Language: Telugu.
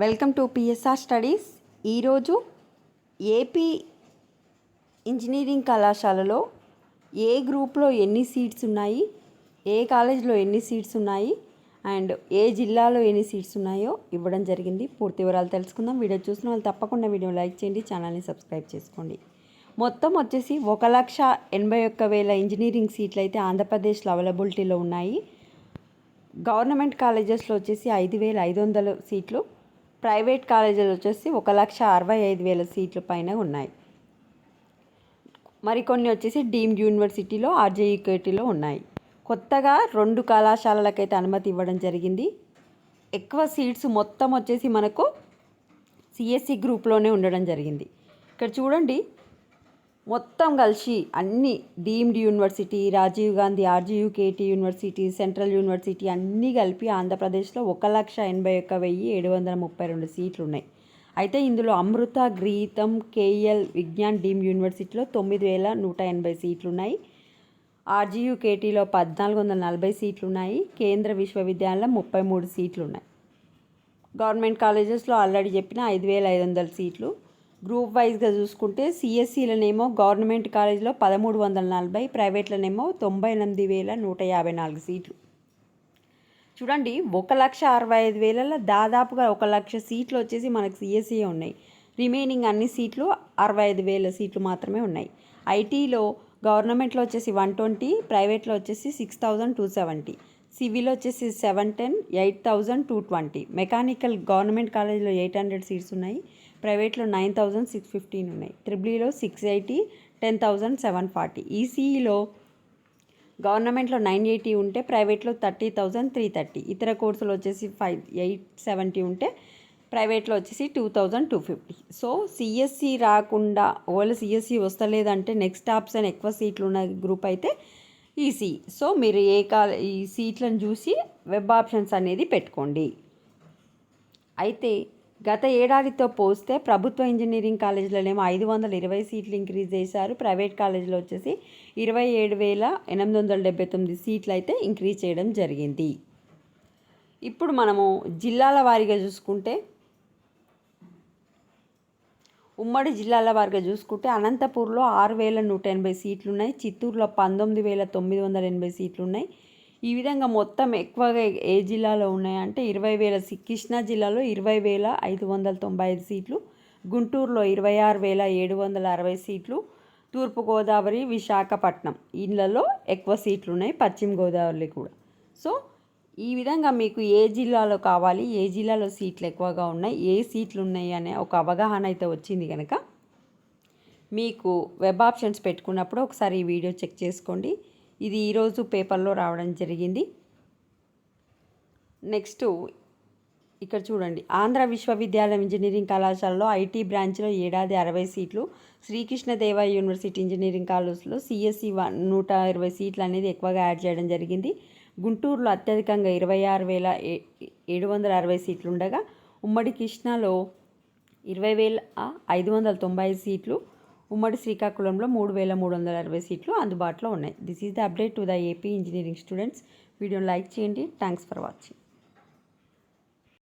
Welcome to PSR studies. ఈరోజు ఏపీ ఇంజనీరింగ్ కళాశాలలో ఏ గ్రూప్లో ఎన్ని సీట్స్ ఉన్నాయి, ఏ కాలేజ్లో ఎన్ని సీట్స్ ఉన్నాయి అండ్ ఏ జిల్లాలో ఎన్ని సీట్స్ ఉన్నాయో ఇవ్వడం జరిగింది. పూర్తి వివరాలు తెలుసుకుందాం. వీడియో చూసిన వాళ్ళు తప్పకుండా వీడియో లైక్ చేయండి, ఛానల్ని సబ్స్క్రైబ్ చేసుకోండి. మొత్తం వచ్చేసి 1,81,000 ఇంజనీరింగ్ సీట్లు అయితే ఆంధ్రప్రదేశ్లో అవైలబిలిటీలో ఉన్నాయి. గవర్నమెంట్ కాలేజెస్లో వచ్చేసి 5,500 సీట్లు, ప్రైవేట్ కాలేజీలు వచ్చేసి 1,65,000 సీట్ల పైన ఉన్నాయి. మరికొన్ని వచ్చేసి డీమ్డ్ యూనివర్సిటీలో ఆర్జేయుకేటీలో ఉన్నాయి. కొత్తగా 2 కళాశాలలకైతే అనుమతి ఇవ్వడం జరిగింది. ఎక్కువ సీట్స్ మొత్తం వచ్చేసి మనకు సిఎస్సి గ్రూప్లోనే ఉండడం జరిగింది. ఇక్కడ చూడండి, మొత్తం కలిసి అన్ని deemed university, Rajiv Gandhi, RGUKT university, central university అన్నీ కలిపి ఆంధ్రప్రదేశ్లో 1,81,732 సీట్లు ఉన్నాయి. అయితే ఇందులో అమృత, గీతం, కేఎల్, విజ్ఞాన్ డీమ్డ్ యూనివర్సిటీలో 9,180 సీట్లు ఉన్నాయి. ఆర్జీయుకేటీలో 1,440 సీట్లు ఉన్నాయి. కేంద్ర విశ్వవిద్యాలయంలో 33 సీట్లు ఉన్నాయి. గవర్నమెంట్ కాలేజెస్లో ఆల్రెడీ చెప్పిన 5,500 సీట్లు. గ్రూప్ వైజ్గా చూసుకుంటే సిఎస్సిలనేమో గవర్నమెంట్ కాలేజ్లో 1,340, ప్రైవేట్లనేమో 98,154 సీట్లు. చూడండి, 1,65,000 దాదాపుగా 1,00,000 సీట్లు వచ్చేసి మనకు సిఎస్సియే ఉన్నాయి. రిమైనింగ్ అన్ని సీట్లు 65,000 సీట్లు మాత్రమే ఉన్నాయి. ఐటీలో గవర్నమెంట్లో వచ్చేసి 120, ప్రైవేట్లో వచ్చేసి 6,270, సివిల్ వచ్చేసి 710, 8,220, మెకానికల్ గవర్నమెంట్ కాలేజీలో 800 సీట్స్ ఉన్నాయి, ప్రైవేట్లో 9,615 ఉన్నాయి. ట్రిపుల్ఈలో 680, 10,740. ఈసీఈలో గవర్నమెంట్లో 980 ఉంటే ప్రైవేట్లో 30,330. ఇతర కోర్సులు వచ్చేసి 870 ఉంటే ప్రైవేట్లో వచ్చేసి 2,250. సో సిఎస్సి రాకుండా ఒకవేళ సిఎస్సి వస్తలేదంటే నెక్స్ట్ ఆప్షన్ ఎక్కువ సీట్లు ఉన్న గ్రూప్ అయితే ఈసీ. సో మీరు ఈ సీట్లను చూసి వెబ్ ఆప్షన్స్ అనేది పెట్టుకోండి. అయితే గత ఏడాదితో పోస్తే ప్రభుత్వ ఇంజనీరింగ్ కాలేజీలోనేమో 520 సీట్లు ఇంక్రీజ్ చేశారు. ప్రైవేట్ కాలేజీలో వచ్చేసి 27,879 సీట్లు అయితే ఇంక్రీజ్ చేయడం జరిగింది. ఇప్పుడు మనము జిల్లాల వారీగా చూసుకుంటే, ఉమ్మడి జిల్లాల వారీగా చూసుకుంటే అనంతపూర్లో 6,180 సీట్లు ఉన్నాయి. చిత్తూరులో 19,980 సీట్లు ఉన్నాయి. ఈ విధంగా మొత్తం ఎక్కువగా ఏ జిల్లాలో ఉన్నాయంటే 20,000, కృష్ణా జిల్లాలో 20,595 సీట్లు, గుంటూరులో 26,760 సీట్లు, తూర్పుగోదావరి, విశాఖపట్నం ఇళ్లలో ఎక్కువ సీట్లు ఉన్నాయి, పశ్చిమ గోదావరి కూడా. సో ఈ విధంగా మీకు ఏ జిల్లాలో కావాలి, ఏ జిల్లాలో సీట్లు ఎక్కువగా ఉన్నాయి, ఏ సీట్లు ఉన్నాయి అనే ఒక అవగాహన అయితే వచ్చింది కనుక మీకు వెబ్ ఆప్షన్స్ పెట్టుకున్నప్పుడు ఒకసారి ఈ వీడియో చెక్ చేసుకోండి. ఇది ఈరోజు పేపర్లో రావడం జరిగింది. నెక్స్ట్ ఇక్కడ చూడండి, ఆంధ్ర విశ్వవిద్యాలయం ఇంజనీరింగ్ కళాశాలలో ఐటీ బ్రాంచ్లో ఏడాది 60 సీట్లు, శ్రీకృష్ణదేవ యూనివర్సిటీ ఇంజనీరింగ్ కాలేజ్లో సిఎస్సి 120 సీట్లు అనేది ఎక్కువగా యాడ్ చేయడం జరిగింది. గుంటూరులో అత్యధికంగా 26,760 సీట్లు ఉండగా ఉమ్మడి కృష్ణాలో 20,595 సీట్లు, ఉమ్మడి శ్రీకాకుళంలో 3,360 సీట్లు అందుబాటులో ఉన్నాయి. This is the update to the AP engineering students. వీడియోని లైక్ చేయండి. Thanks for watching.